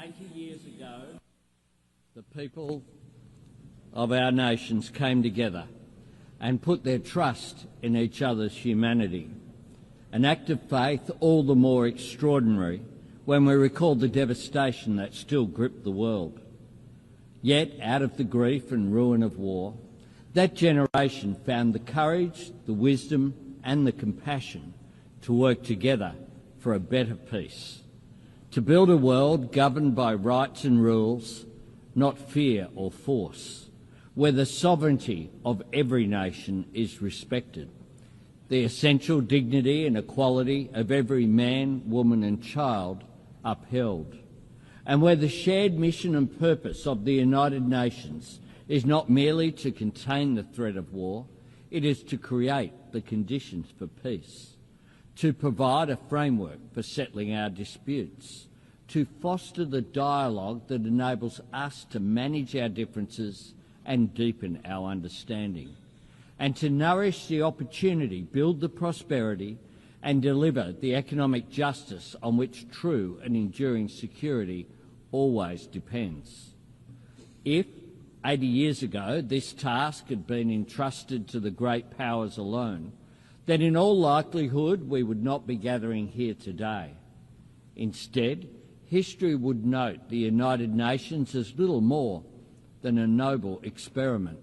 80 years ago, the people of our nations came together and put their trust in each other's humanity. An act of faith all the more extraordinary when we recall the devastation that still gripped the world. Yet, out of the grief and ruin of war, that generation found the courage, the wisdom and the compassion to work together for a better peace, to build a world governed by rights and rules, not fear or force, where the sovereignty of every nation is respected, the essential dignity and equality of every man, woman and child upheld, and where the shared mission and purpose of the United Nations is not merely to contain the threat of war, it is to create the conditions for peace, to provide a framework for settling our disputes, to foster the dialogue that enables us to manage our differences and deepen our understanding, and to nourish the opportunity, build the prosperity and deliver the economic justice on which true and enduring security always depends. If 80 years ago this task had been entrusted to the great powers alone, then in all likelihood we would not be gathering here today. Instead, history would note the United Nations as little more than a noble experiment.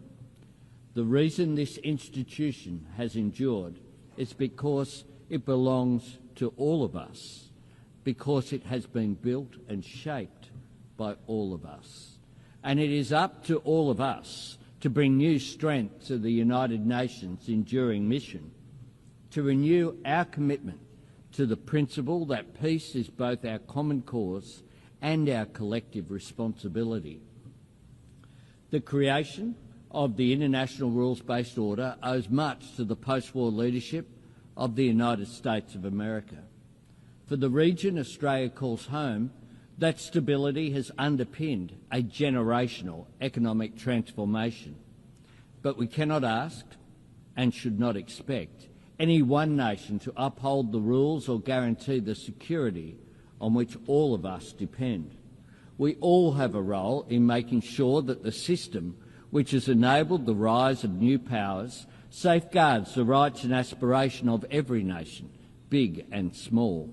The reason this institution has endured is because it belongs to all of us, because it has been built and shaped by all of us. And it is up to all of us to bring new strength to the United Nations' enduring mission, to renew our commitment to the principle that peace is both our common cause and our collective responsibility. The creation of the International Rules-Based Order owes much to the post-war leadership of the United States of America. For the region Australia calls home, that stability has underpinned a generational economic transformation. But we cannot ask, and should not expect, any one nation to uphold the rules or guarantee the security on which all of us depend. We all have a role in making sure that the system which has enabled the rise of new powers safeguards the rights and aspiration of every nation, big and small.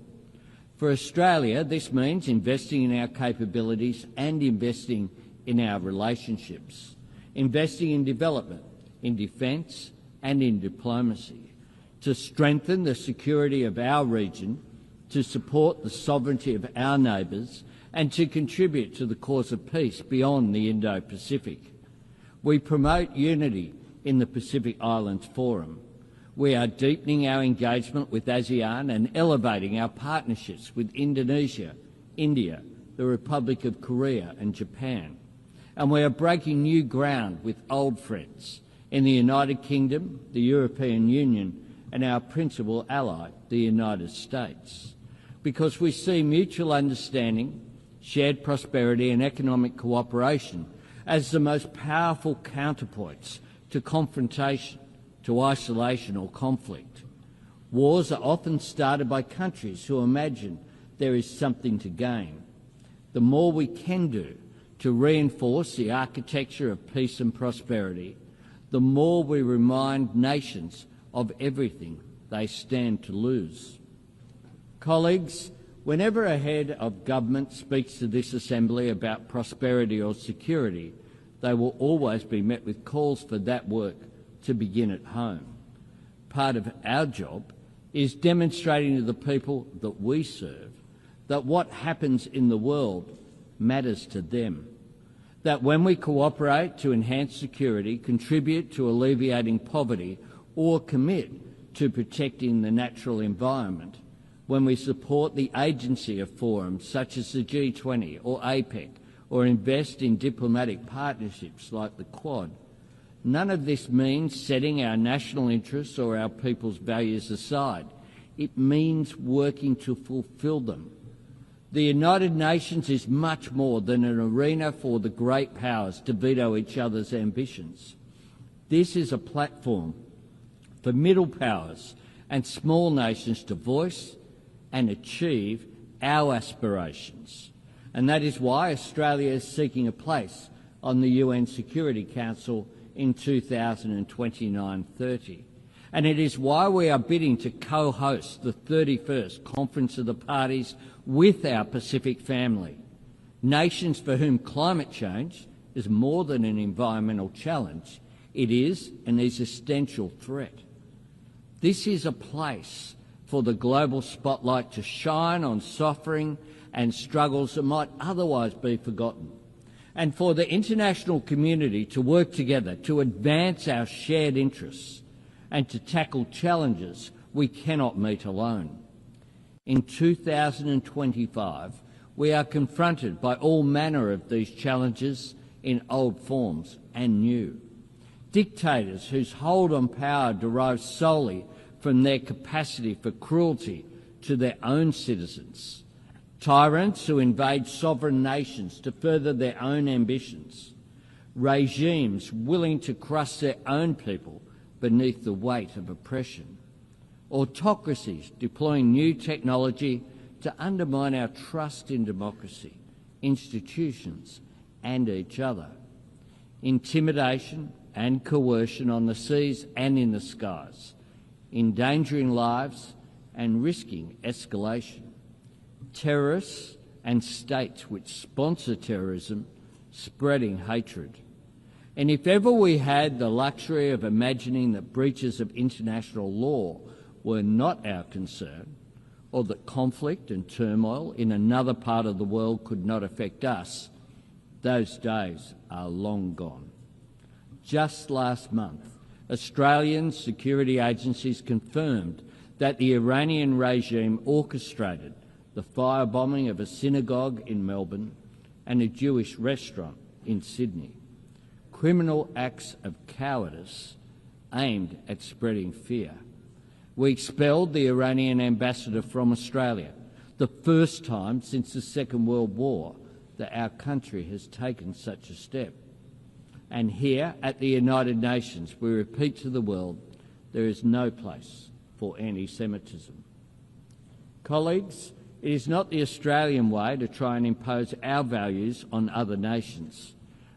For Australia, this means investing in our capabilities and investing in our relationships, investing in development, in defence and in diplomacy, to strengthen the security of our region, to support the sovereignty of our neighbours and to contribute to the cause of peace beyond the Indo-Pacific. We promote unity in the Pacific Islands Forum. We are deepening our engagement with ASEAN and elevating our partnerships with Indonesia, India, the Republic of Korea and Japan. And we are breaking new ground with old friends in the United Kingdom, the European Union and our principal ally, the United States, because we see mutual understanding, shared prosperity and economic cooperation as the most powerful counterpoints to confrontation, to isolation or conflict. Wars are often started by countries who imagine there is something to gain. The more we can do to reinforce the architecture of peace and prosperity, the more we remind nations of everything they stand to lose. Colleagues, whenever a head of government speaks to this Assembly about prosperity or security, they will always be met with calls for that work to begin at home. Part of our job is demonstrating to the people that we serve that what happens in the world matters to them, that when we cooperate to enhance security, contribute to alleviating poverty or commit to protecting the natural environment, when we support the agency of forums such as the G20 or APEC or invest in diplomatic partnerships like the Quad, none of this means setting our national interests or our people's values aside. It means working to fulfil them. The United Nations is much more than an arena for the great powers to veto each other's ambitions. This is a platform for middle powers and small nations to voice and achieve our aspirations. and that is why Australia is seeking a place on the UN Security Council in 2029-30. And it is why we are bidding to co-host the 31st Conference of the Parties with our Pacific family, nations for whom climate change is more than an environmental challenge, it is an existential threat. This is a place for the global spotlight to shine on suffering and struggles that might otherwise be forgotten, and for the international community to work together to advance our shared interests and to tackle challenges we cannot meet alone. In 2025, we are confronted by all manner of these challenges in old forms and new. Dictators whose hold on power derives solely from their capacity for cruelty to their own citizens. Tyrants who invade sovereign nations to further their own ambitions. Regimes willing to crush their own people beneath the weight of oppression. Autocracies deploying new technology to undermine our trust in democracy, institutions and each other. Intimidation and coercion on the seas and in the skies, endangering lives and risking escalation. Terrorists and states which sponsor terrorism, spreading hatred. And if ever we had the luxury of imagining that breaches of international law were not our concern, or that conflict and turmoil in another part of the world could not affect us, those days are long gone. Just last month, Australian security agencies confirmed that the Iranian regime orchestrated the firebombing of a synagogue in Melbourne and a Jewish restaurant in Sydney. Criminal acts of cowardice aimed at spreading fear. We expelled the Iranian ambassador from Australia, the first time since the Second World War that our country has taken such a step. And here at the United Nations, we repeat to the world, there is no place for anti-Semitism. Colleagues, it is not the Australian way to try and impose our values on other nations.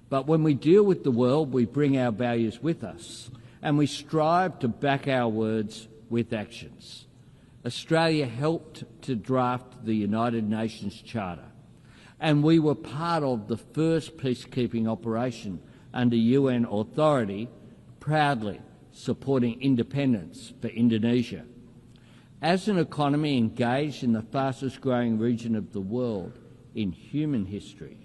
But when we deal with the world, we bring our values with us, and we strive to back our words with actions. Australia helped to draft the United Nations Charter, and we were part of the first peacekeeping operation under UN authority, proudly supporting independence for Indonesia. As an economy engaged in the fastest-growing region of the world in human history,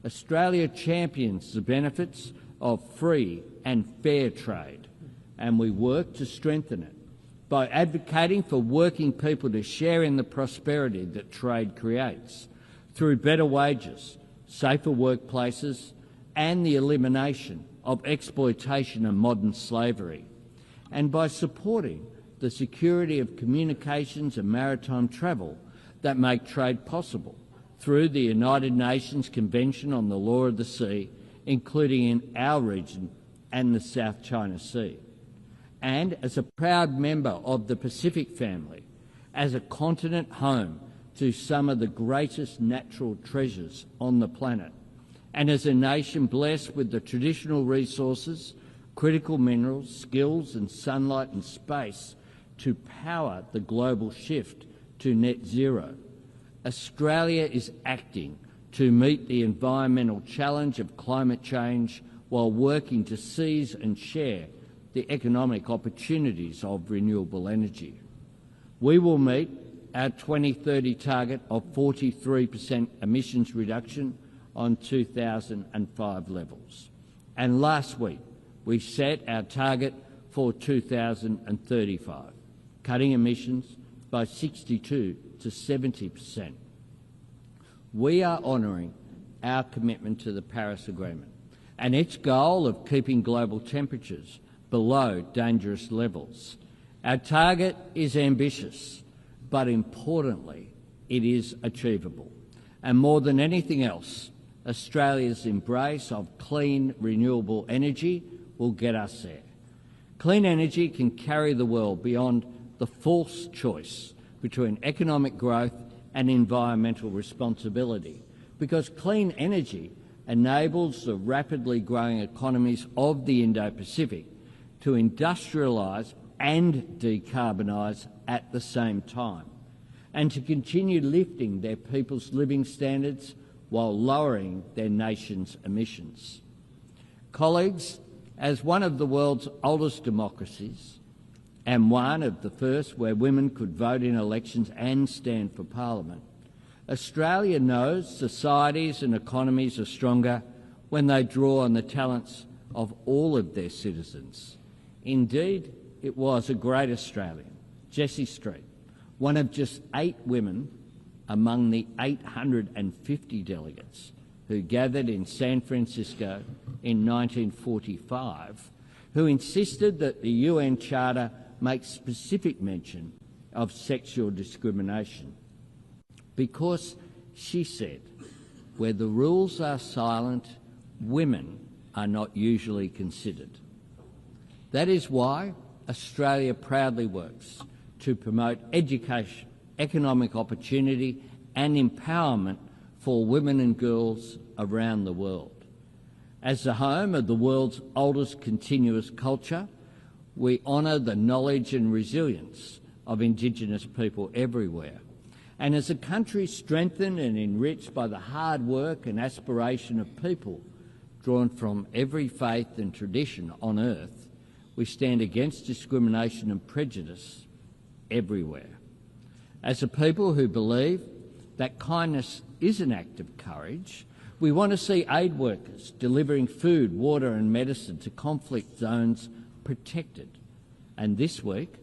Australia champions the benefits of free and fair trade, and we work to strengthen it by advocating for working people to share in the prosperity that trade creates through better wages, safer workplaces, and the elimination of exploitation and modern slavery, and by supporting the security of communications and maritime travel that make trade possible through the United Nations Convention on the Law of the Sea, including in our region and the South China Sea. And as a proud member of the Pacific family, as a continent home to some of the greatest natural treasures on the planet, and as a nation blessed with the traditional resources, critical minerals, skills and sunlight and space to power the global shift to net zero, Australia is acting to meet the environmental challenge of climate change while working to seize and share the economic opportunities of renewable energy. We will meet our 2030 target of 43% emissions reduction on 2005 levels. And last week, we set our target for 2035, cutting emissions by 62 to 70%. We are honouring our commitment to the Paris Agreement and its goal of keeping global temperatures below dangerous levels. Our target is ambitious, but importantly, it is achievable. And more than anything else, Australia's embrace of clean, renewable energy will get us there. Clean energy can carry the world beyond the false choice between economic growth and environmental responsibility because clean energy enables the rapidly growing economies of the Indo-Pacific to industrialise and decarbonise at the same time, and to continue lifting their people's living standards while lowering their nation's emissions. Colleagues, as one of the world's oldest democracies, and one of the first where women could vote in elections and stand for Parliament, Australia knows societies and economies are stronger when they draw on the talents of all of their citizens. Indeed, it was a great Australian, Jessie Street, one of just 8 women among the 850 delegates who gathered in San Francisco in 1945, who insisted that the UN Charter make specific mention of sexual discrimination. Because, she said, where the rules are silent, women are not usually considered. That is why Australia proudly works to promote education, economic opportunity and empowerment for women and girls around the world. As the home of the world's oldest continuous culture, we honour the knowledge and resilience of Indigenous people everywhere. And as a country strengthened and enriched by the hard work and aspiration of people drawn from every faith and tradition on earth, we stand against discrimination and prejudice everywhere. As a people who believe that kindness is an act of courage, we want to see aid workers delivering food, water and medicine to conflict zones protected. And this week,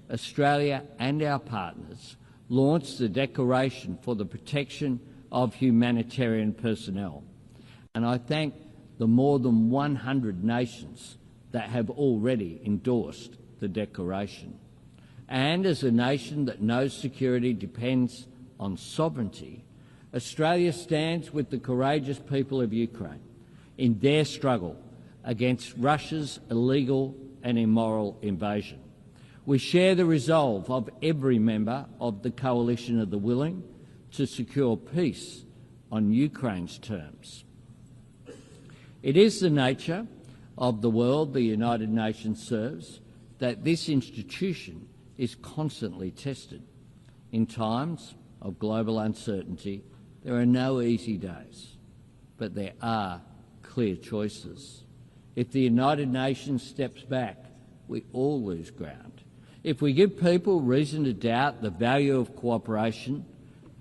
Australia and our partners launched the Declaration for the Protection of Humanitarian Personnel. And I thank the more than 100 nations that have already endorsed the Declaration. And as a nation that knows security depends on sovereignty, Australia stands with the courageous people of Ukraine in their struggle against Russia's illegal and immoral invasion. We share the resolve of every member of the Coalition of the Willing to secure peace on Ukraine's terms. It is the nature of the world the United Nations serves that this institution is constantly tested. In times of global uncertainty, there are no easy days, but there are clear choices. If the United Nations steps back, we all lose ground. If we give people reason to doubt the value of cooperation,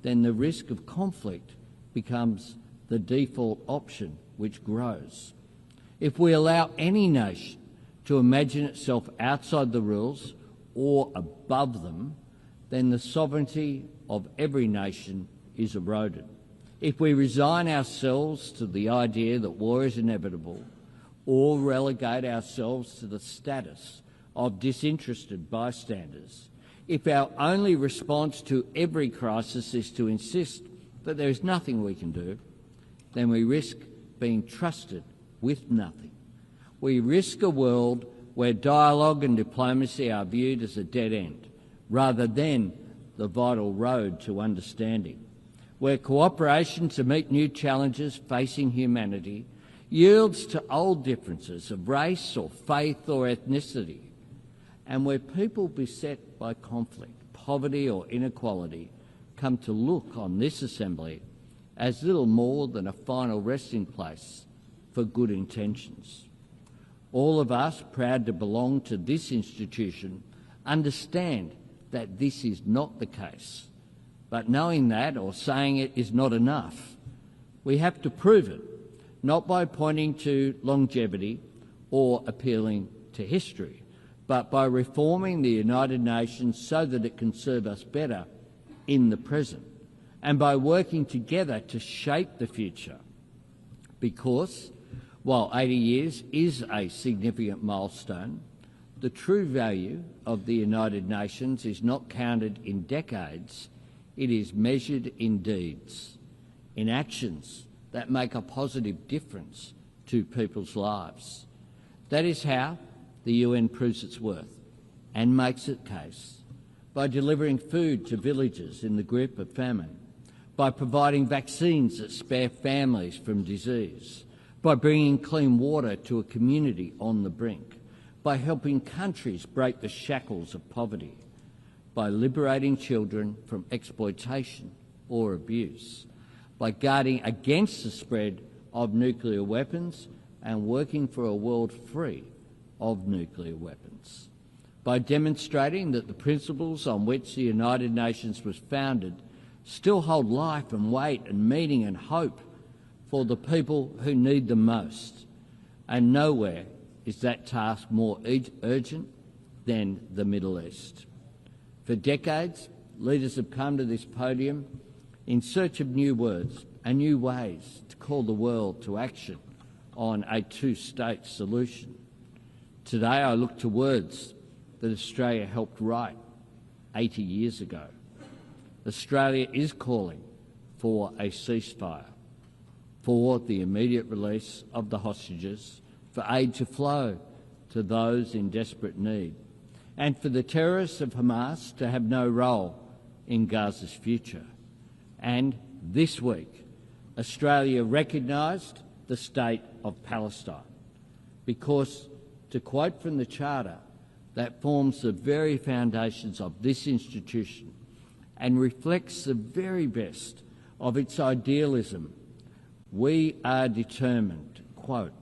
then the risk of conflict becomes the default option, which grows. If we allow any nation to imagine itself outside the rules or above them, then the sovereignty of every nation is eroded. If we resign ourselves to the idea that war is inevitable, or relegate ourselves to the status of disinterested bystanders, if our only response to every crisis is to insist that there is nothing we can do, then we risk being trusted with nothing. We risk a world where dialogue and diplomacy are viewed as a dead end, rather than the vital road to understanding, where cooperation to meet new challenges facing humanity yields to old differences of race or faith or ethnicity, and where people beset by conflict, poverty or inequality come to look on this assembly as little more than a final resting place for good intentions. All of us, proud to belong to this institution, understand that this is not the case. But knowing that or saying it is not enough. We have to prove it, not by pointing to longevity or appealing to history, but by reforming the United Nations so that it can serve us better in the present, and by working together to shape the future. Because, while 80 years is a significant milestone, the true value of the United Nations is not counted in decades, it is measured in deeds, in actions that make a positive difference to people's lives. That is how the UN proves its worth and makes its case, by delivering food to villages in the grip of famine, by providing vaccines that spare families from disease, by bringing clean water to a community on the brink, by helping countries break the shackles of poverty, by liberating children from exploitation or abuse, by guarding against the spread of nuclear weapons and working for a world free of nuclear weapons, by demonstrating that the principles on which the United Nations was founded still hold life and weight and meaning and hope for the people who need them most. And nowhere is that task more urgent than the Middle East. For decades, leaders have come to this podium in search of new words and new ways to call the world to action on a two-state solution. Today I look to words that Australia helped write 80 years ago. Australia is calling for a ceasefire, for the immediate release of the hostages, for aid to flow to those in desperate need, and for the terrorists of Hamas to have no role in Gaza's future. And this week, Australia recognised the state of Palestine because, to quote from the Charter, that forms the very foundations of this institution and reflects the very best of its idealism. We are determined, quote,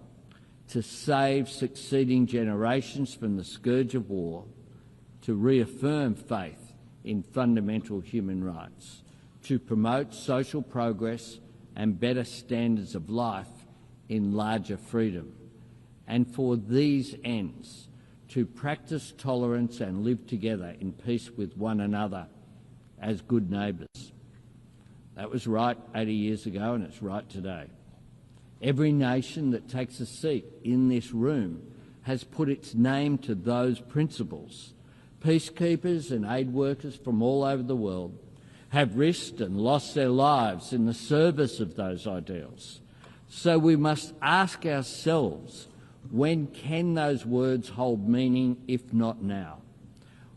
to save succeeding generations from the scourge of war, to reaffirm faith in fundamental human rights, to promote social progress and better standards of life in larger freedom, and for these ends to practice tolerance and live together in peace with one another as good neighbours. That was right 80 years ago and it's right today. Every nation that takes a seat in this room has put its name to those principles. Peacekeepers and aid workers from all over the world have risked and lost their lives in the service of those ideals. So we must ask ourselves, when can those words hold meaning if not now?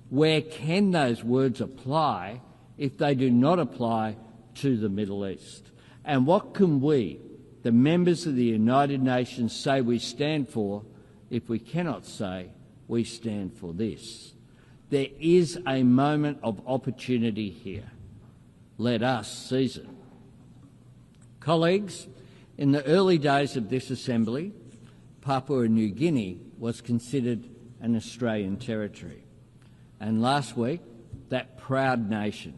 Where can those words apply if they do not apply to the Middle East? And what can we, the members of the United Nations, say we stand for if we cannot say we stand for this? There is a moment of opportunity here. Let us seize it. Colleagues, in the early days of this Assembly, Papua New Guinea was considered an Australian territory. And last week, that proud nation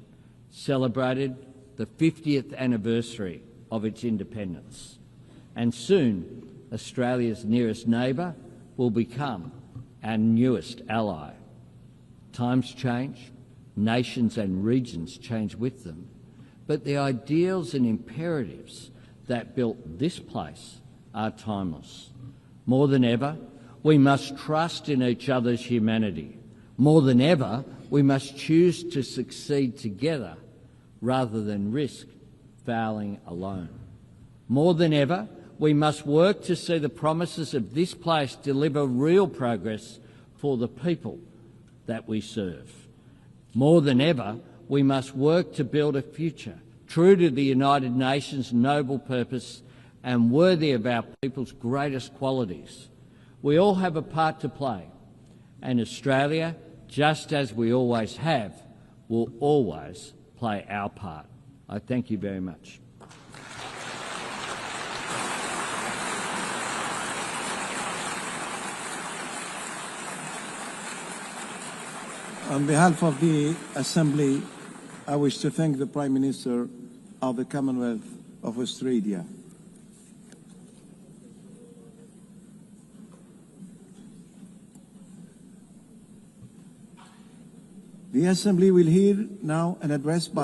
celebrated the 50th anniversary of its independence. And soon, Australia's nearest neighbour will become our newest ally. Times change, nations and regions change with them, but the ideals and imperatives that built this place are timeless. More than ever, we must trust in each other's humanity. More than ever, we must choose to succeed together rather than risk failing alone. More than ever, we must work to see the promises of this place deliver real progress for the people that we serve. More than ever, we must work to build a future true to the United Nations' noble purpose and worthy of our people's greatest qualities. We all have a part to play, and Australia, just as we always have, will always play our part. I thank you very much. On behalf of the Assembly, I wish to thank the Prime Minister of the Commonwealth of Australia. The Assembly will hear now an address by